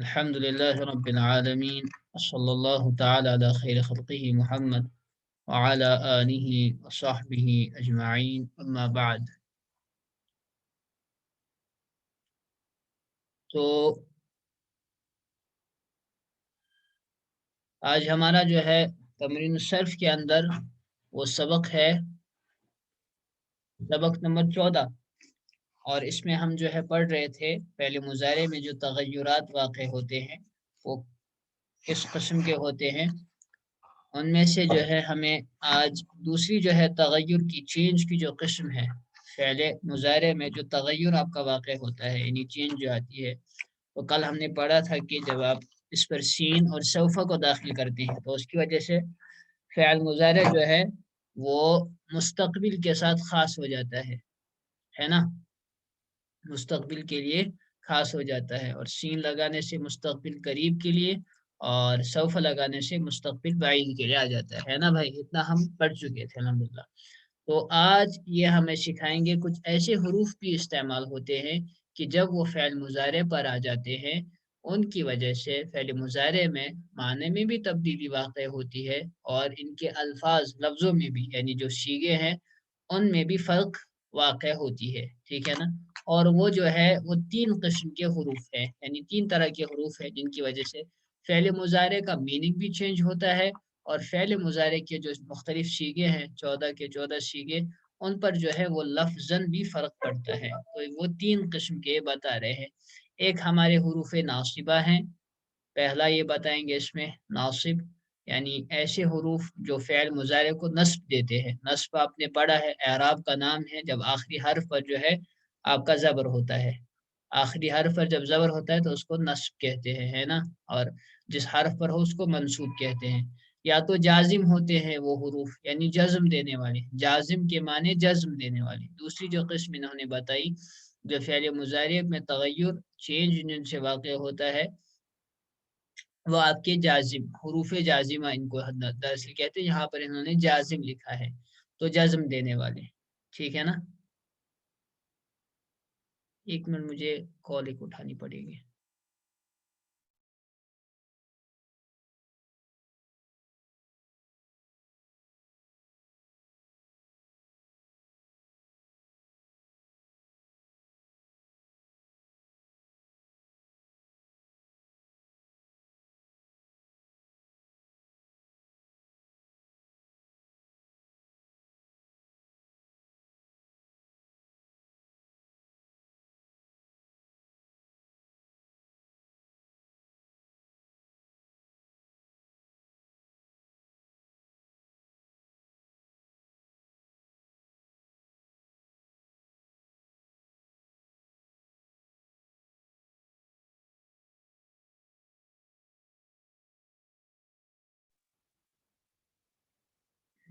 الحمدللہ رب العالمین صلی اللہ تعالی علی خیر خلقہ محمد وعلی آلہ وصحبہ اجمعین اما بعد. تو آج ہمارا جو ہے تمرین الصرف کے اندر وہ سبق ہے سبق نمبر 14، اور اس میں ہم جو ہے پڑھ رہے تھے پہلے مضارع میں جو تغیرات واقع ہوتے ہیں وہ کس قسم کے ہوتے ہیں. ان میں سے جو ہے ہمیں آج دوسری جو ہے تغیر کی چینج کی جو قسم ہے، فعل مضارع میں جو تغیر آپ کا واقع ہوتا ہے یعنی چینج جو آتی ہے، تو کل ہم نے پڑھا تھا کہ جب آپ اس پر سین اور سوفہ کو داخل کرتے ہیں تو اس کی وجہ سے فعل مضارع جو ہے وہ مستقبل کے ساتھ خاص ہو جاتا ہے نا، مستقبل کے لیے خاص ہو جاتا ہے، اور سین لگانے سے مستقبل قریب کے لیے اور سوف لگانے سے مستقبل بعید کے لیے آ جاتا ہے نا بھائی. اتنا ہم پڑھ چکے تھے الحمدللہ. تو آج یہ ہمیں سکھائیں گے کچھ ایسے حروف بھی استعمال ہوتے ہیں کہ جب وہ فعل مضارع پر آ جاتے ہیں ان کی وجہ سے فعل مضارع میں معنی میں بھی تبدیلی واقع ہوتی ہے، اور ان کے الفاظ لفظوں میں بھی یعنی جو صیغے ہیں ان میں بھی فرق واقع ہوتی ہے. ٹھیک ہے نا. اور وہ جو ہے وہ 3 قسم کے حروف ہیں، یعنی 3 طرح کے حروف ہیں جن کی وجہ سے فعل مضارع کا میننگ بھی چینج ہوتا ہے، اور فعل مضارع کے جو مختلف صیغے ہیں 14 کے 14 صیغے ان پر جو ہے وہ لفظاً بھی فرق پڑتا ہے. تو وہ 3 قسم کے بتا رہے ہیں. ایک ہمارے حروف ناصبہ ہیں، پہلا یہ بتائیں گے اس میں ناصب یعنی ایسے حروف جو فعل مضارع کو نصب دیتے ہیں. نصب آپ نے پڑھا ہے، اعراب کا نام ہے جب آخری حرف پر جو ہے آپ کا زبر ہوتا ہے. آخری حرف پر جب زبر ہوتا ہے تو اس کو نصب کہتے ہیں، ہے نا، اور جس حرف پر ہو اس کو منصوب کہتے ہیں. یا تو جازم ہوتے ہیں وہ حروف یعنی جزم دینے والے، جازم کے معنی جزم دینے والے. دوسری جو قسم انہوں نے بتائی جو فعل مضارع میں تغیر چینج جن سے واقع ہوتا ہے وہ آپ کے جازم حروف جازمہ ان کو دراصل کہتے ہیں. یہاں پر انہوں نے جازم لکھا ہے تو جزم دینے والے. ٹھیک ہے نا. ایک منٹ مجھے کال ایک اٹھانی پڑے گی.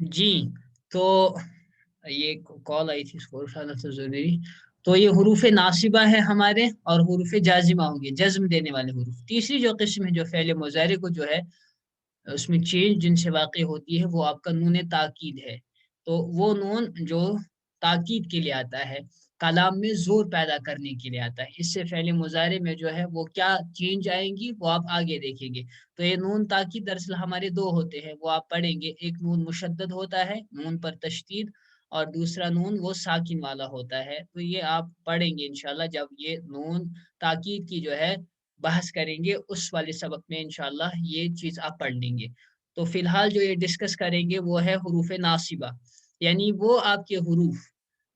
جی تو یہ کال آئی تھی اس کو اٹھانا تو ضروری. تو یہ حروف ناصبہ ہے ہمارے اور حروف جازمہ ہوں گے جزم دینے والے حروف. تیسری جو قسم ہے جو فعل مضارع کو جو ہے اس میں چینج جن سے واقع ہوتی ہے وہ آپ کا نون تاکید ہے. تو وہ نون جو تاکید کے لیے آتا ہے، کلام میں زور پیدا کرنے کے لیے آتا ہے. اس سے فعل مضارع میں جو ہے وہ کیا چینج آئیں گی وہ آپ آگے دیکھیں گے. تو یہ نون تاکید دراصل ہمارے 2 ہوتے ہیں، وہ آپ پڑھیں گے. ایک نون مشدد ہوتا ہے نون پر تشدید، اور دوسرا نون وہ ساکن والا ہوتا ہے. تو یہ آپ پڑھیں گے انشاءاللہ جب یہ نون تاکید کی جو ہے بحث کریں گے اس والے سبق میں انشاءاللہ یہ چیز آپ پڑھ لیں گے. تو فی الحال جو یہ ڈسکس کریں گے وہ ہے حروف ناصبہ، یعنی وہ آپ کے حروف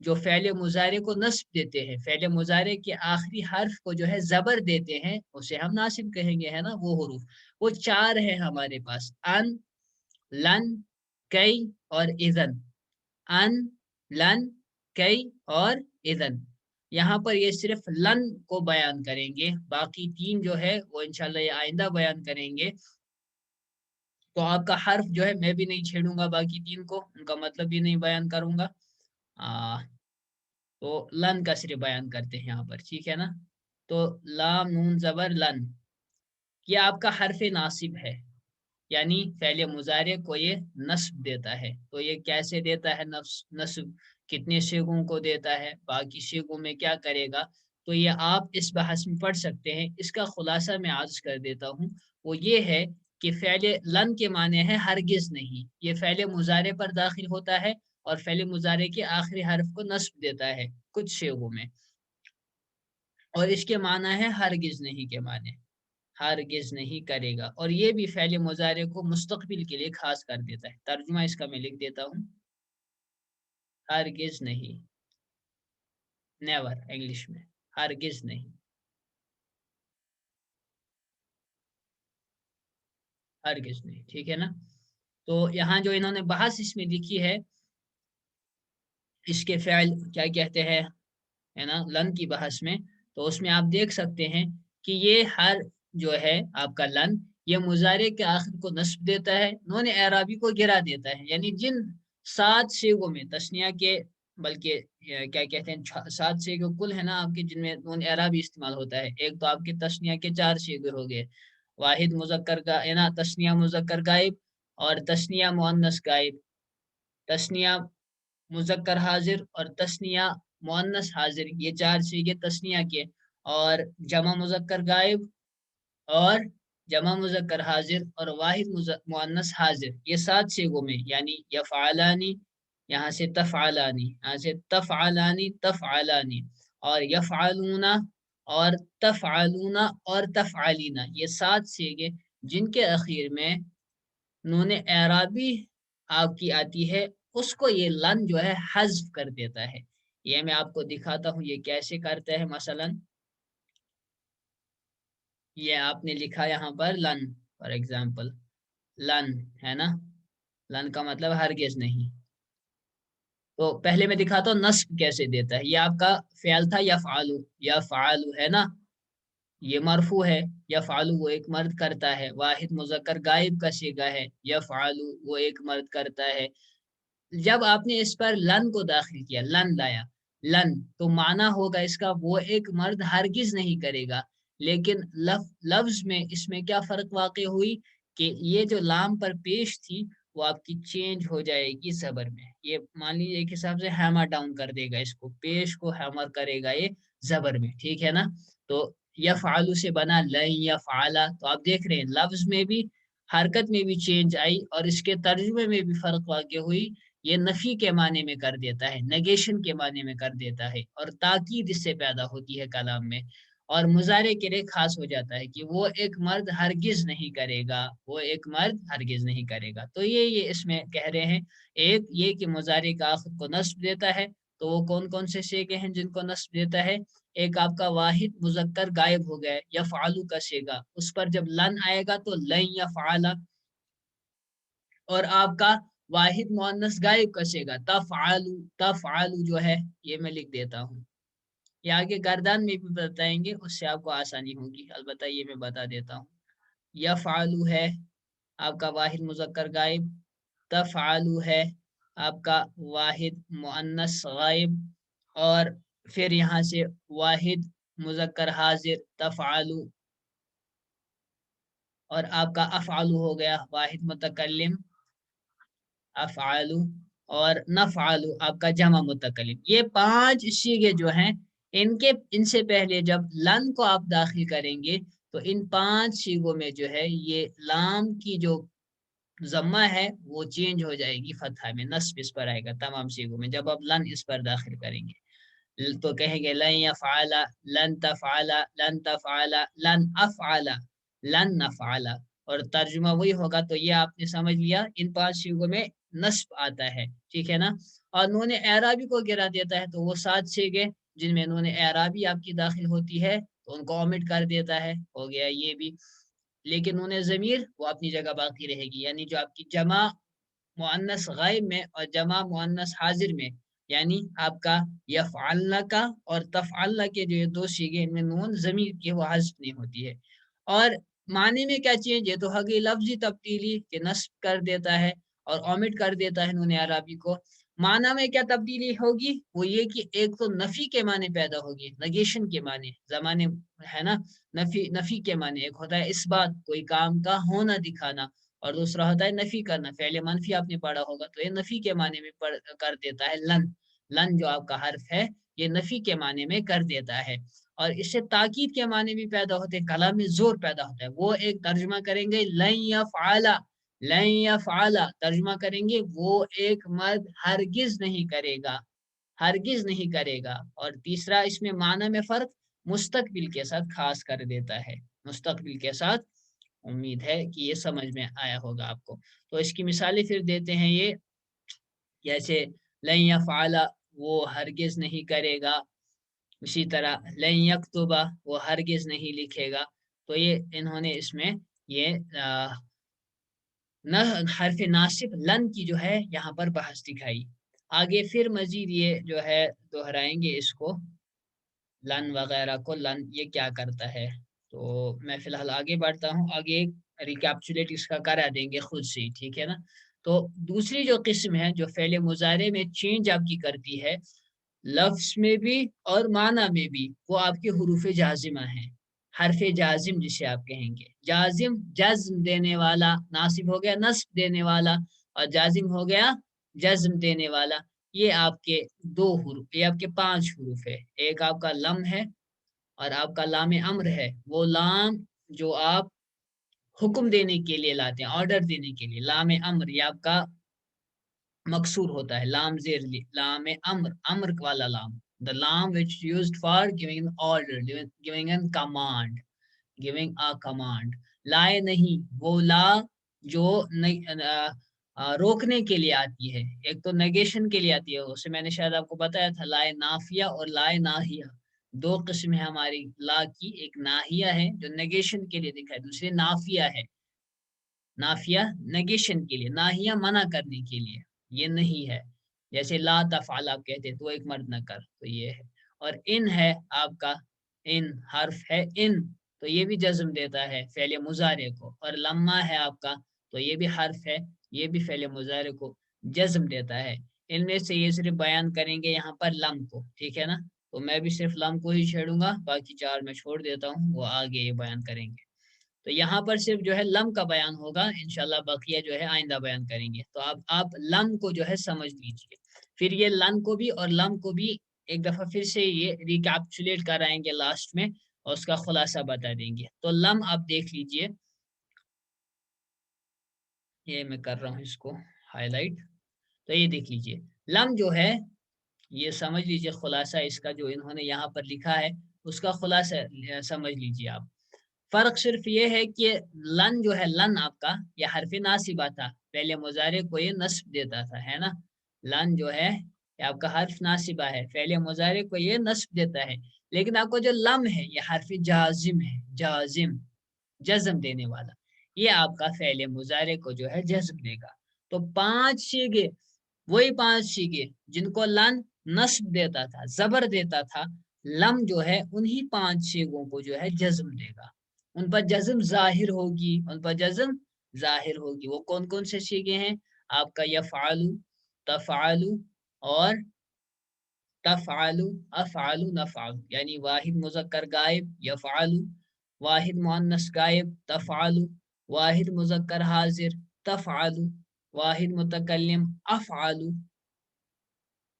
جو فعل مضارع کو نصب دیتے ہیں، فعل مضارع کے آخری حرف کو جو ہے زبر دیتے ہیں اسے ہم ناصب کہیں گے، ہے نا. وہ حروف وہ 4 ہیں ہمارے پاس: ان، لن، کئی اور اذن. ان، لن، کئی اور اذن. یہاں پر یہ صرف لن کو بیان کریں گے، باقی 3 جو ہے وہ انشاءاللہ یہ آئندہ بیان کریں گے. تو آپ کا حرف جو ہے میں بھی نہیں چھیڑوں گا، باقی 3 کو ان کا مطلب بھی نہیں بیان کروں گا. تو لن کا صرف بیان کرتے ہیں یہاں پر. ٹھیک ہے نا. تو لام نون زبر لن یہ آپ کا حرف ناصب ہے، یعنی فعل مضارع کو یہ نصب دیتا ہے. تو یہ کیسے دیتا ہے نصب، کتنے صیغوں کو دیتا ہے، باقی صیغوں میں کیا کرے گا، تو یہ آپ اس بحث میں پڑھ سکتے ہیں. اس کا خلاصہ میں عرض کر دیتا ہوں. وہ یہ ہے کہ فعل لن کے معنی ہے ہرگز نہیں. یہ فعل مضارع پر داخل ہوتا ہے اور فعل مضارع کے آخری حرف کو نصب دیتا ہے کچھ صیغوں میں. اور اس کے معنی ہے ہرگز نہیں کے معنی، ہرگز نہیں کرے گا. اور یہ بھی فعل مضارع کو مستقبل کے لیے خاص کر دیتا ہے. ترجمہ اس کا میں لکھ دیتا ہوں. ہرگز نہیں، نیور انگلش میں، ہرگز نہیں، ہرگز نہیں. ٹھیک ہے نا. تو یہاں جو انہوں نے بحث اس میں لکھی ہے، اس کے فعل کیا کہتے ہیں ہے نا لن کی بحث میں، تو اس میں آپ دیکھ سکتے ہیں کہ یہ ہر جو ہے آپ کا لن، یہ مضارع کے آخر کو نصب دیتا ہے، نون اعرابی کو گرا دیتا ہے. یعنی جن 7 صیغوں میں تثنیہ کے، بلکہ کیا کہتے ہیں 7 صیغے کل ہے نا آپ کے جن میں نون اعرابی استعمال ہوتا ہے. ایک تو آپ کے تثنیہ کے 4 صیغے ہو گئے، واحد مذکر کا ہے نا، تثنیہ مذکر غائب اور تثنیہ مؤنث غائب، تثنیہ مذکر حاضر اور تثنیہ مؤنث حاضر. یہ 4 صیغے تثنیہ کے. اور جمع مذکر غائب اور جمع مذکر حاضر اور واحد مؤنث حاضر، یہ 7 صیغوں میں، یعنی یفعلانی، یہاں سے تفعلانی، یہاں سے تفعلانی تفعلانی، اور یفعلون اور تفعلون اور تفعلینا، یہ 7 صیغے جن کے اخیر میں نون اعرابی آپ کی آتی ہے، اس کو یہ لن جو ہے حذف کر دیتا ہے. یہ میں آپ کو دکھاتا ہوں یہ کیسے کرتا ہے. مثلا یہ آپ نے لکھا یہاں پر لن، فار ایگزامپل لن ہے نا، لن کا مطلب ہرگز نہیں. تو پہلے میں دکھاتا ہوں نصب کیسے دیتا ہے. یہ آپ کا فعل تھا یفعلو، یفعلو ہے نا، یہ مرفوع ہے. یفعلو وہ ایک مرد کرتا ہے، واحد مذکر غائب کا صیغہ ہے. یفعلو وہ ایک مرد کرتا ہے. جب آپ نے اس پر لن کو داخل کیا، لن لایا، لن، تو معنی ہوگا اس کا وہ ایک مرد ہرگز نہیں کرے گا. لیکن لفظ میں اس میں کیا فرق واقع ہوئی کہ یہ جو لام پر پیش تھی وہ آپ کی چینج ہو جائے گی زبر میں. یہ مان لیجیے ایک حساب سے ہیمر ڈاؤن کر دے گا، اس کو پیش کو ہیمر کرے گا یہ زبر میں. ٹھیک ہے نا. تو یفعلو سے بنا لن یفعلا. تو آپ دیکھ رہے ہیں لفظ میں بھی، حرکت میں بھی چینج آئی اور اس کے ترجمے میں بھی فرق واقع ہوئی. یہ نفی کے معنی میں کر دیتا ہے، نیگیشن کے معنی میں کر دیتا ہے، اور تاکید اس سے پیدا ہوتی ہے کلام میں. اور مضارع کے لیے خاص ہو جاتا ہے کہ وہ ایک مرد ہرگز نہیں کرے گا، وہ ایک مرد ہرگز نہیں کرے گا. تو یہ اس میں کہہ رہے ہیں. ایک یہ کہ مضارع کا آخر کو نصب دیتا ہے. تو وہ کون کون سے صیغے ہیں جن کو نصب دیتا ہے؟ ایک آپ کا واحد مذکر غائب ہو گیا یفعلو کا صیغہ، اس پر جب لن آئے گا تو لن یفعلا. اور آپ کا واحد مؤنث غائب کا صیغہ تفعلو، تفعلو جو ہے یہ میں لکھ دیتا ہوں. یہ آگے گردان میں بھی بتائیں گے، اس سے آپ کو آسانی ہوگی. البتہ یہ میں بتا دیتا ہوں. یفعلو ہے آپ کا واحد مذکر غائب، تفعلو ہے آپ کا واحد مؤنث غائب، اور پھر یہاں سے واحد مذکر حاضر تفعلو، اور آپ کا افعلو ہو گیا واحد متکلم افعلو، اور نفعلو آپ کا جمع متکلم. یہ 5 صیغے جو ہیں ان سے پہلے جب لن کو آپ داخل کریں گے تو ان 5 صیغوں میں جو ہے یہ لام کی جو ضمہ ہے وہ چینج ہو جائے گی فتحہ میں، نصب اس پر آئے گا تمام صیغوں میں جب آپ لن اس پر داخل کریں گے. تو کہیں گے لن یفعل، لن تفعل، لن تفعل، لن افعل، لن نفعل. اور ترجمہ وہی ہوگا. تو یہ آپ نے سمجھ لیا ان 5 صیغوں میں نصب آتا ہے. ٹھیک ہے نا. اور نون اعرابی کو گرا دیتا ہے. تو وہ 7 صیغے جن میں نون اعرابی آپ کی داخل ہوتی ہے تو ان کو اومٹ کر دیتا ہے. ہو گیا یہ بھی. لیکن نون ضمیر وہ اپنی جگہ باقی رہے گی. یعنی جو آپ کی جمع مؤنث غائب میں اور جمع مؤنث حاضر میں، یعنی آپ کا یفعلن کا اور تفعلن کے جو یہ 2 صیغے ان میں نون ضمیر کی وہ حذف نہیں ہوتی ہے. اور معنی میں کیا چیز، یہ تو ہوگی لفظی تبدیلی کہ نصب کر دیتا ہے اور اومٹ کر دیتا ہے نون عربی کو. معنی میں کیا تبدیلی ہوگی، وہ یہ کہ ایک تو نفی کے معنی پیدا ہوگی، نگیشن کے معنی زمانے ہے نا، نفی کے معنی. ایک ہوتا ہے اس بات کوئی کام کا ہونا دکھانا، اور دوسرا ہوتا ہے نفی کرنا. فعل منفی آپ نے پڑھا ہوگا تو یہ نفی کے معنی میں کر دیتا ہے لن. لن جو آپ کا حرف ہے یہ نفی کے معنی میں کر دیتا ہے. اور اس سے تاکید کے معنی بھی پیدا ہوتے ہیں، کلام میں زور پیدا ہوتا ہے. وہ ایک ترجمہ کریں گے لن یفعل، لن یفعل ترجمہ کریں گے وہ ایک مرد ہرگز نہیں کرے گا، ہرگز نہیں کرے گا. اور تیسرا اس میں معنی میں فرق مستقبل کے ساتھ خاص کر دیتا ہے، مستقبل کے ساتھ. امید ہے کہ یہ سمجھ میں آیا ہوگا آپ کو. تو اس کی مثالیں پھر دیتے ہیں یہ، جیسے لن یفعل وہ ہرگز نہیں کرے گا، اسی طرح لن یکتبہ وہ ہرگز نہیں لکھے گا. تو یہ انہوں نے اس میں یہ حرف ناصب لن کی جو ہے یہاں پر بحث دکھائی. آگے پھر مزید یہ جو ہے دہرائیں گے اس کو، لن وغیرہ کو. لن یہ کیا کرتا ہے، تو میں فی الحال آگے بڑھتا ہوں. آگے ایک ریکیپچولیٹ اس کا کرا دیں گے خود سے، ٹھیک ہے نا. تو دوسری جو قسم ہے جو فعل مضارع میں چینج آپ کی کرتی ہے لفظ میں بھی اور معنی میں بھی، وہ آپ کے حروف جازمہ ہیں. حرف جازم جسے آپ کہیں گے، جازم جزم دینے والا، ناصب ہو گیا نصب دینے والا، اور جازم ہو گیا جزم دینے والا. یہ آپ کے دو حروف، یہ آپ کے 5 حروف ہے. ایک آپ کا لم ہے اور آپ کا لام امر ہے. وہ لام جو آپ حکم دینے کے لیے لاتے ہیں، آرڈر دینے کے لیے. لام امر یہ آپ کا مکسور ہوتا ہے، لام زیر لام امر، امر والا لام. the lam which used for giving an order, giving a command, giving a command. لائے نہیں وہ لا جو روکنے کے لیے آتی ہے. ایک تو نیگیشن کے لیے آتی ہے، اسے میں نے شاید آپ کو بتایا تھا، لائے نافیہ اور لائے ناہیہ. دو قسم ہے ہماری لا کی، ایک ناہیہ ہے جو نیگیشن کے لیے دکھا ہے، دوسری نافیہ ہے. نافیہ نیگیشن کے لیے، ناہیہ منع کرنے کے لیے. یہ نہیں ہے، جیسے لا تفعل آپ کہتے تو ایک مرد نہ کر، تو یہ ہے. اور ان ہے آپ کا، ان حرف ہے ان، تو یہ بھی جزم دیتا ہے فعل مضارع کو. اور لما ہے آپ کا، تو یہ بھی حرف ہے، یہ بھی فعل مضارع کو جزم دیتا ہے. ان میں سے یہ صرف بیان کریں گے یہاں پر لم کو، ٹھیک ہے نا. تو میں بھی صرف لم کو ہی چھیڑوں گا، باقی 4 میں چھوڑ دیتا ہوں، وہ آگے یہ بیان کریں گے. تو یہاں پر صرف جو ہے لم کا بیان ہوگا، انشاءاللہ بقیہ جو ہے آئندہ بیان کریں گے. تو آپ لم کو جو ہے سمجھ لیجئے. پھر یہ لن کو بھی اور لم کو بھی ایک دفعہ پھر سے یہ ریکیپچولیٹ کرائیں گے لاسٹ میں، اور اس کا خلاصہ بتا دیں گے. تو لم آپ دیکھ لیجئے، یہ میں کر رہا ہوں اس کو ہائی لائٹ. تو یہ دیکھ لیجئے لم جو ہے، یہ سمجھ لیجئے خلاصہ اس کا جو انہوں نے یہاں پر لکھا ہے اس کا خلاصہ سمجھ لیجئے آپ. فرق صرف یہ ہے کہ لن جو ہے، لن آپ کا یہ حرف ناصبہ تھا، پہلے مضارع کو یہ نصب دیتا تھا، ہے نا. لن جو ہے یہ آپ کا حرف ناصبہ ہے، پہلے مضارع کو یہ نصب دیتا ہے. لیکن آپ کو جو لم ہے یہ حرف جازم ہے، جازم جزم دینے والا. یہ آپ کا فعل مضارع کو جو ہے جزم دے گا. تو 5 سیغے، وہی 5 سیغے جن کو لن نصب دیتا تھا، زبر دیتا تھا، لم جو ہے انہی 5 سیغوں کو جو ہے جزم دے گا. ان پر جزم ظاہر ہوگی، ان پر جزم ظاہر ہوگی. وہ کون کون سے سیغے ہیں آپ کا؟ یفعلو، تفعلو اور تفعلو، افعلو، نفعلو. یعنی واحد مذکر غائب یفعلو، واحد مؤنث غائب تفعلو، واحد مذکر حاضر تفعلو، واحد متکلم افعلو،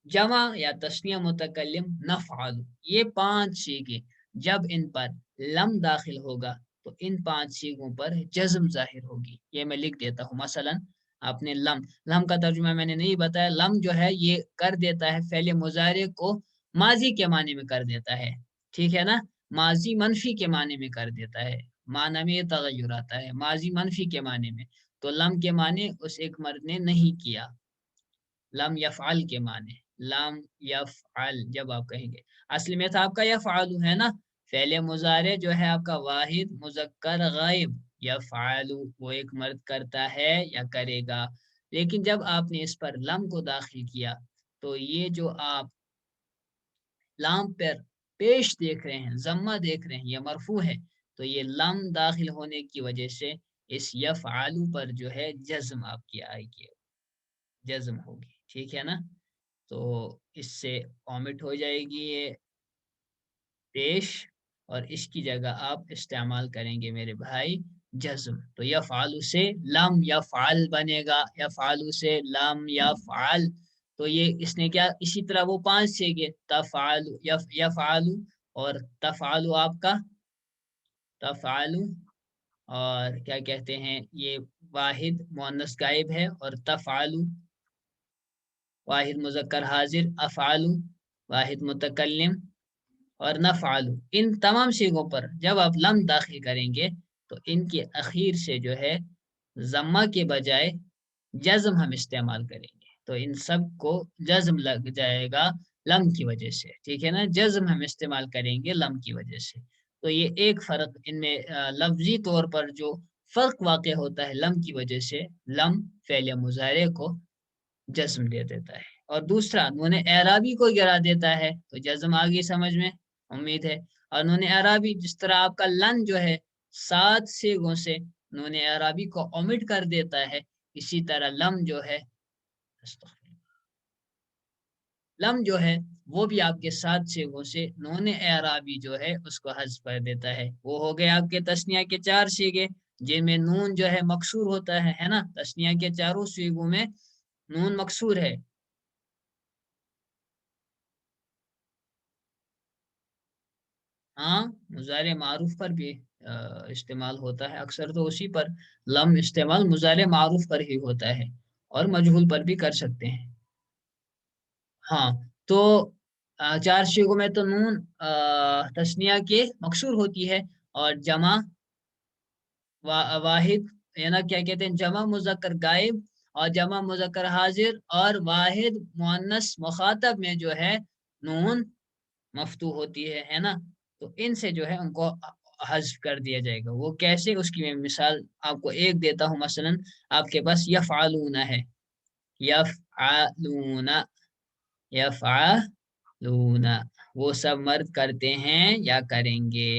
جمع یا تثنیہ متکلم نفعلو. یہ 5 سیغے جب ان پر لم داخل ہوگا تو ان 5 سیغوں پر جزم ظاہر ہوگی. یہ میں لکھ دیتا ہوں. مثلا آپ نے لم کا ترجمہ میں نے نہیں بتایا. لم جو ہے یہ کر دیتا ہے فعل مضارع کو ماضی کے معنی میں کر دیتا ہے، ٹھیک ہے نا. ماضی منفی کے معنی میں کر دیتا ہے، معنی میں یہ تغیر آتا ہے ماضی منفی کے معنی میں. تو لم کے معنی اس ایک مرد نے نہیں کیا. لم یفعل کے معنی، لم یفعل جب آپ کہیں گے، اصل میں تھا آپ کا یفعل ہے نا. فعل مضارع جو ہے آپ کا واحد مذکر غائب یفعل، وہ ایک مرد کرتا ہے یا کرے گا. لیکن جب آپ نے اس پر لم کو داخل کیا تو یہ جو آپ لام پر پیش دیکھ رہے ہیں، ضمہ دیکھ رہے ہیں، یہ مرفوع ہے. تو یہ لم داخل ہونے کی وجہ سے اس یفعل پر جو ہے جزم آپ کی آئے گی، جزم ہوگی، ٹھیک ہے نا. تو اس سے اومٹ ہو جائے گی یہ پیش، اور اس کی جگہ آپ استعمال کریں گے میرے بھائی جزم. تو یفعل سے لم یفعل بنے گا، یفعل سے لم یفعل. تو یہ اس نے کیا، اسی طرح وہ 5 سیغے تفعل، یفعل اور تفعلو آپ کا تفعلو، اور کیا کہتے ہیں یہ واحد مؤنث غائب ہے، اور تفعلو واحد مذکر حاضر، افعلو واحد متکلم، اور نفعلو. ان تمام صیغوں پر جب آپ لم داخل کریں گے تو ان کے اخیر سے جو ہے ضمہ کے بجائے جزم ہم استعمال کریں گے، تو ان سب کو جزم لگ جائے گا لم کی وجہ سے. ٹھیک ہے نا، جزم ہم استعمال کریں گے لم کی وجہ سے. تو یہ ایک فرق ان میں لفظی طور پر جو فرق واقع ہوتا ہے لم کی وجہ سے، لم فعل مضارع کو جزم دے دیتا ہے، اور دوسرا نون اعرابی کو گرا دیتا ہے. تو جزم آگے سمجھ میں امید ہے. اور نون اعرابی جس طرح آپ کا لن جو ہے 7 صیغوں سے نون اعرابی کو اومٹ کر دیتا ہے، اسی طرح لم جو ہے وہ بھی آپ کے 7 صیغوں سے نون اعرابی جو ہے اس کو حذف کر دیتا ہے. وہ ہو گئے آپ کے تثنیہ کے 4 صیغے جن میں نون جو ہے مکسور ہوتا ہے نا. تثنیہ کے چاروں صیغوں میں نون مکسور ہے. ہاں، مضارع معروف پر بھی استعمال ہوتا ہے اکثر، تو اسی پر لم استعمال مضارع معروف پر ہی ہوتا ہے، اور مجہول پر بھی کر سکتے ہیں. ہاں، تو 4 صیغوں میں تو نون تثنیہ کے مکسور ہوتی ہے، اور جمع واحد نا کیا کہتے ہیں جمع مذکر غائب اور جمع مذکر حاضر اور واحد مؤنث مخاطب میں جو ہے نون مفتوح ہوتی ہے نا. تو ان سے جو ہے ان کو حذف کر دیا جائے گا. وہ کیسے، اس کی میں مثال آپ کو ایک دیتا ہوں. مثلا آپ کے پاس یفعلون ہے، یفعلون یفعلون وہ سب مرد کرتے ہیں یا کریں گے.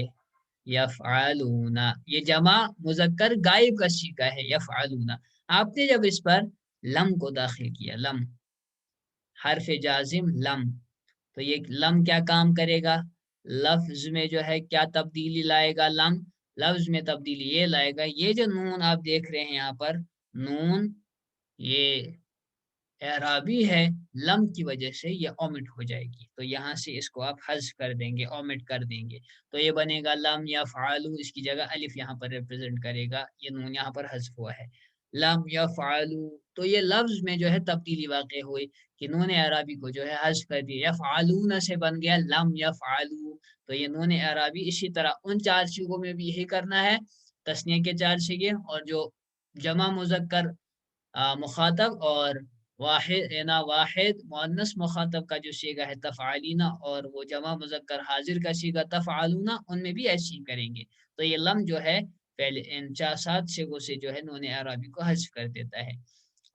یفعلون یہ جمع مذکر غائب کا صیغہ ہے یفعلون. آپ نے جب اس پر لم کو داخل کیا، لم حرف جازم لم، تو یہ لم کیا کام کرے گا؟ لفظ میں جو ہے کیا تبدیلی لائے گا؟ لم لفظ میں تبدیلی یہ لائے گا، یہ جو نون آپ دیکھ رہے ہیں یہاں پر نون، یہ اعرابی ہے، لم کی وجہ سے یہ اومٹ ہو جائے گی. تو یہاں سے اس کو آپ حذف کر دیں گے، اومٹ کر دیں گے. تو یہ بنے گا لم یفعلوا، اس کی جگہ الف یہاں پر ریپرزینٹ کرے گا، یہ نون یہاں پر حذف ہوا ہے. لم یفعلوا، تو یہ لفظ میں جو ہے تبدیلی واقع ہوئی کہ نون اعرابی کو جو ہے حذف کر دیا. یفعلون سے بن گیا لم یفعلوا. تو یہ نون اعرابی اسی طرح ان 4 صیغوں میں بھی یہی کرنا ہے، تثنیہ کے 4 صیغے، اور جو جمع مذکر مخاطب اور واحد مؤنث مخاطب کا جو صیغہ ہے تفعلینا، اور وہ جمع مذکر حاضر کا صیغہ تفعلونا، ان میں بھی ایسے ہی کریں گے. تو یہ لم جو ہے پہلے ان 7 صیغوں سے جو ہے نون اعرابی کو حذف کر دیتا ہے.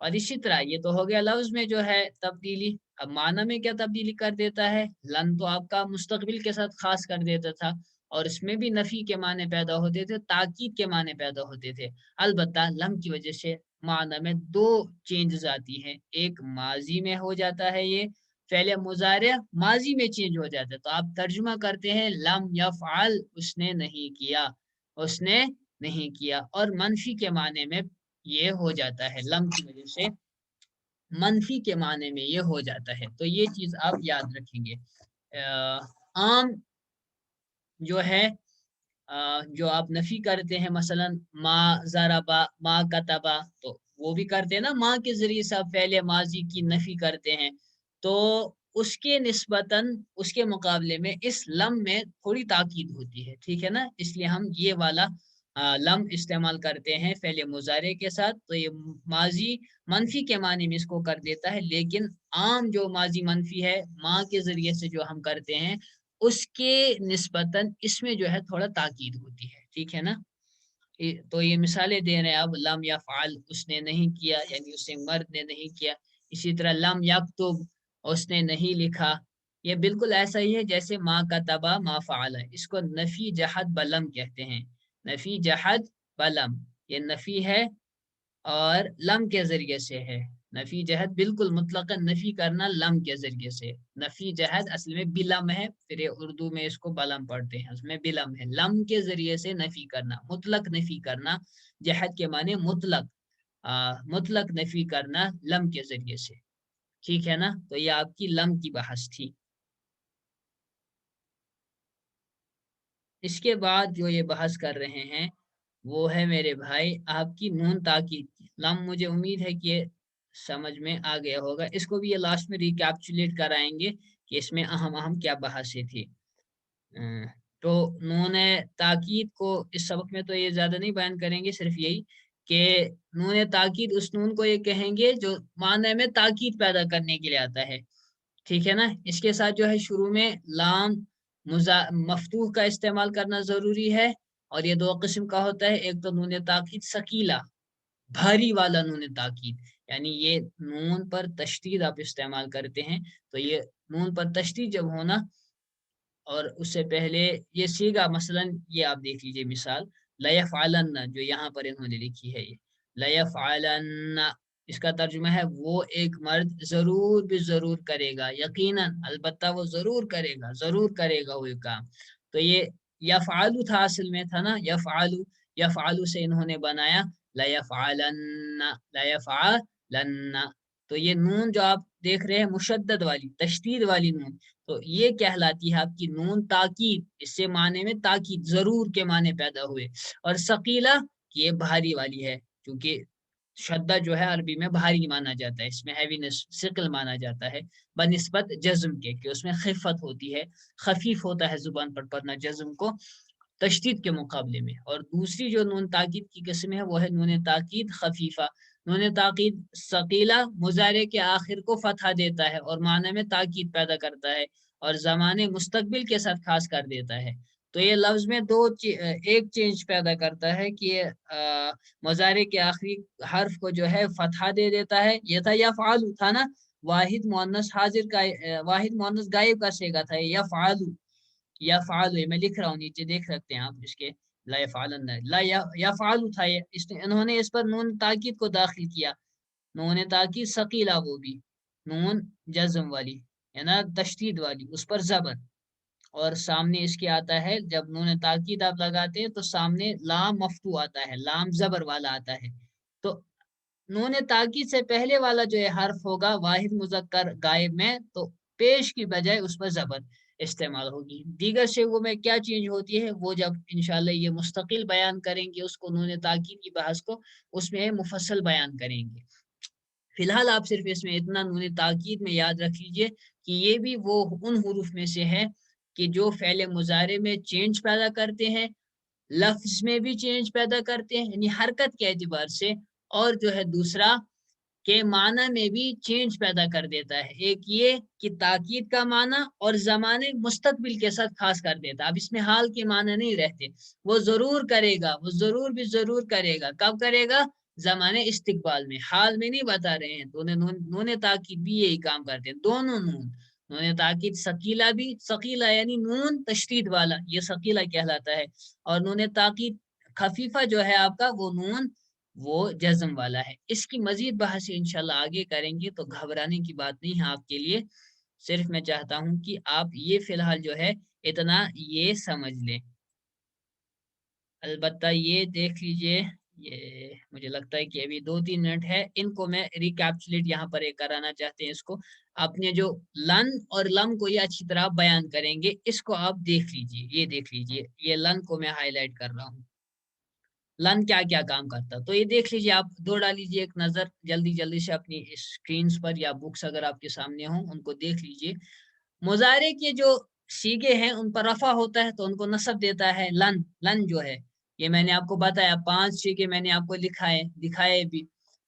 اور اسی طرح یہ تو ہو گیا لفظ میں جو ہے تبدیلی. اب معنی میں کیا تبدیلی کر دیتا ہے؟ لن تو آپ کا مستقبل کے ساتھ خاص کر دیتا تھا، اور اس میں بھی نفی کے معنی پیدا ہوتے تھے، تاکید کے معنی پیدا ہوتے تھے. البتہ لم کی وجہ سے معنی میں 2 چینجز آتی ہیں. ایک ماضی میں ہو جاتا ہے، یہ فعل مضارع ماضی میں چینج ہو جاتا ہے، تو آپ ترجمہ کرتے ہیں لم یفعل، اس نے نہیں کیا، اس نے نہیں کیا. اور منفی کے معنی میں یہ ہو جاتا ہے، لم کی وجہ سے منفی کے معنی میں یہ ہو جاتا ہے. تو یہ چیز آپ یاد رکھیں گے. عام جو ہے جو آپ نفی کرتے ہیں، مثلا ما ضربا ما کتبا، تو وہ بھی کرتے ہیں نا، ماں کے ذریعے سے آپ فعل ماضی کی نفی کرتے ہیں. تو اس کے نسبتاً اس کے مقابلے میں اس لم میں تھوڑی تاکید ہوتی ہے. ٹھیک ہے نا، اس لیے ہم یہ والا لم استعمال کرتے ہیں فعل مضارع کے ساتھ. تو یہ ماضی منفی کے معنی میں اس کو کر دیتا ہے، لیکن عام جو ماضی منفی ہے ماں کے ذریعے سے جو ہم کرتے ہیں اس کے نسبتاً اس میں جو ہے تھوڑا تاکید ہوتی ہے. ٹھیک ہے نا. تو یہ مثالیں دے رہے ہیں اب، لم یفعل اس نے نہیں کیا، یعنی اس نے مرد نے نہیں کیا. اسی طرح لم یکتب اس نے نہیں لکھا. یہ بالکل ایسا ہی ہے جیسے ما کتبا ما فعل، اس کو نفی جہد بلم کہتے ہیں. نفی جہد بلم، یہ نفی ہے اور لم کے ذریعے سے ہے. نفی جہد بالکل مطلق نفی کرنا لم کے ذریعے سے. نفی جہد اصل میں بلم ہے، پھر اردو میں اس کو بلم پڑھتے ہیں، اس میں بلم ہے. لم کے ذریعے سے نفی کرنا، مطلق نفی کرنا. جہد کے معنی مطلق نفی کرنا لم کے ذریعے سے. ٹھیک ہے نا. تو یہ آپ کی لم کی بحث تھی. اس کے بعد جو یہ بحث کر رہے ہیں وہ ہے میرے بھائی آپ کی نون تاکید کی لام. مجھے امید ہے کہ یہ سمجھ میں آ گیا ہوگا. اس کو بھی یہ لاسٹ میں ریکیپچولیٹ کرائیں گے کہ اس میں اہم اہم کیا بحثیں تھی. تو نون تاکید کو اس سبق میں تو یہ زیادہ نہیں بیان کریں گے, صرف یہی کہ نون تاکید اس نون کو یہ کہیں گے جو معنی میں تاکید پیدا کرنے کے لیے آتا ہے. ٹھیک ہے نا. اس کے ساتھ جو ہے شروع میں لام مفتوح کا استعمال کرنا ضروری ہے, اور یہ دو قسم کا ہوتا ہے. ایک تو نون تاکید ثقیلہ, بھاری والا نون تاکید, یعنی یہ نون پر تشدید آپ استعمال کرتے ہیں تو یہ نون پر تشدید جب ہونا اور اس سے پہلے یہ سیگا, مثلا یہ آپ دیکھ لیجئے مثال لیفعلن جو یہاں پر انہوں نے لکھی ہے, یہ لیفعلن اس کا ترجمہ ہے وہ ایک مرد ضرور بھی ضرور کرے گا, یقیناً البتہ وہ ضرور کرے گا وہ کام. تو یہ یفعلو تھا, اصل میں تھا نا یفعلو, یفعلو سے انہوں نے بنایا لیفعلن. تو یہ نون جو آپ دیکھ رہے ہیں مشدد والی تشدید والی نون, تو یہ کہلاتی ہے آپ کی نون تاکید. اس سے معنی میں تاکید ضرور کے معنی پیدا ہوئے. اور ثقیلہ یہ بھاری والی ہے, کیونکہ شدہ جو ہے عربی میں بھاری مانا جاتا ہے, اس میں ہیوینس ثقل مانا جاتا ہے بنسبت جزم کے, کہ اس میں خفت ہوتی ہے, خفیف ہوتا ہے زبان پر پڑھنا جزم کو تشدید کے مقابلے میں. اور دوسری جو نون تاکید کی قسم ہے وہ ہے نون تاکید خفیفہ. نون تاکید ثقیلہ مضارع کے آخر کو فتحہ دیتا ہے اور معنی میں تاکید پیدا کرتا ہے اور زمانے مستقبل کے ساتھ خاص کر دیتا ہے. تو یہ لفظ میں ایک چینج پیدا کرتا ہے کہ مضارع کے آخری حرف کو جو ہے فتحہ دے دیتا ہے. یہ تھا یفعلو تھا نا, واحد مؤنث حاضر کا, واحد مؤنث غائب کا صیغہ تھا یفعلو. یفعلو میں لکھ رہا ہوں, نیچے دیکھ سکتے ہیں آپ اس کے, لا یفعلن لا یفعلو تھا یہ, انہوں نے اس پر نون تاکید کو داخل کیا. نون تاکید ثقیلہ, وہ بھی نون جزم والی ہے نا, تشدید والی, اس پر زبر, اور سامنے اس کے آتا ہے جب نون تاکید آپ لگاتے ہیں تو سامنے لام مفتوح آتا ہے, لام زبر والا آتا ہے. تو نون تاکید سے پہلے والا جو یہ حرف ہوگا واحد مذکر غائب میں, تو پیش کی بجائے اس پر زبر استعمال ہوگی. دیگر شیغوں میں کیا چینج ہوتی ہے وہ جب انشاءاللہ یہ مستقل بیان کریں گے, اس کو نون تاکید کی بحث کو اس میں مفصل بیان کریں گے. فی الحال آپ صرف اس میں اتنا نون تاکید میں یاد رکھ لیجئے کہ یہ بھی وہ ان حروف میں سے ہے کہ جو فعل مضارع میں چینج پیدا کرتے ہیں, لفظ میں بھی چینج پیدا کرتے ہیں یعنی حرکت کے اعتبار سے, اور جو ہے دوسرا کہ معنی میں بھی چینج پیدا کر دیتا ہے. ایک یہ کہ تاکید کا معنی اور زمانے مستقبل کے ساتھ خاص کر دیتا ہے. اب اس میں حال کے معنی نہیں رہتے, وہ ضرور کرے گا, وہ ضرور بھی ضرور کرے گا. کب کرے گا؟ زمانے استقبال میں, حال میں نہیں بتا رہے ہیں. نون تاکید بھی یہی کام کرتے ہیں, دونوں نون. نون تاکید ثقیلہ بھی, ثقیلہ یعنی نون تشدید والا, یہ ثقیلہ کہلاتا ہے. اور نون تاکید خفیفہ جو ہے آپ کا, وہ نون وہ جزم والا ہے. اس کی مزید بحث انشاءاللہ آگے کریں گے, تو گھبرانے کی بات نہیں ہے آپ کے لیے. صرف میں چاہتا ہوں کہ آپ یہ فی الحال جو ہے اتنا یہ سمجھ لیں. البتہ یہ دیکھ لیجئے, یہ مجھے لگتا ہے کہ ابھی 2-3 منٹ ہے, ان کو میں ریکیپچولیٹ یہاں پر ایک کرانا چاہتے ہیں. اس کو اپنے جو لن اور لم کو یہ اچھی طرح بیان کریں گے, اس کو آپ دیکھ لیجئے. یہ دیکھ لیجئے, یہ لن کو میں ہائی لائٹ کر رہا ہوں. لن کیا کیا کام کرتا, تو یہ دیکھ لیجئے, آپ دو ڈال لیجئے ایک نظر جلدی سے اپنی اسکرینز پر, یا بکس اگر آپ کے سامنے ہوں ان کو دیکھ لیجئے. مضارع کے جو سیغے ہیں ان پر رفع ہوتا ہے تو ان کو نصب دیتا ہے لن. لن جو ہے یہ میں نے آپ کو بتایا, 5 سیغے میں نے آپ کو دکھائے بھی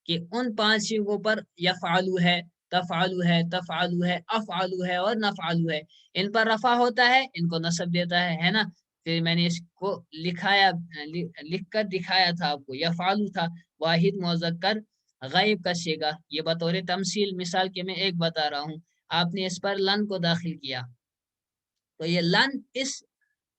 کہ ان 5 سیغوں پر یفعلو ہے, تفعلو ہے, تفعلو ہے, افعلو ہے اور نفعلو ہے. ان پر رفع ہوتا ہے, ان کو نصب دیتا ہے نا. پھر میں نے اس کو لکھ کر دکھایا تھا آپ کو, یفعلو تھا واحد مذکر غائب کا صیغہ. یہ بطور تمثیل مثال کے میں ایک بتا رہا ہوں. آپ نے اس پر لن کو داخل کیا تو یہ لن اس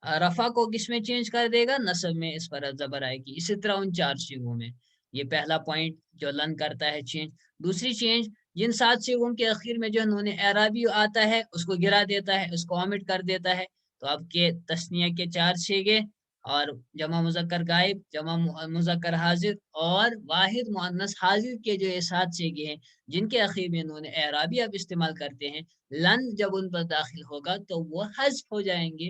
رفع کو کس میں چینج کر دے گا؟ نصب میں اس پر زبر آئے گی. اسی طرح ان 4 صیغوں میں یہ پہلا پوائنٹ جو لن کرتا ہے چینج. دوسری چینج, جن 7 صیغوں کے اخیر میں جو نون اعرابی آتا ہے اس کو گرا دیتا ہے, اس کو اومٹ کر دیتا ہے. تو آپ کے تثنیہ کے 4 صیغے اور جمع مذکر غائب, جمع مذکر حاضر اور واحد مؤنث حاضر کے جو یہ 7 صیغے ہیں جن کے اخیر میں نون اعرابی آپ استعمال کرتے ہیں, لن جب ان پر داخل ہوگا تو وہ حذف ہو جائیں گے.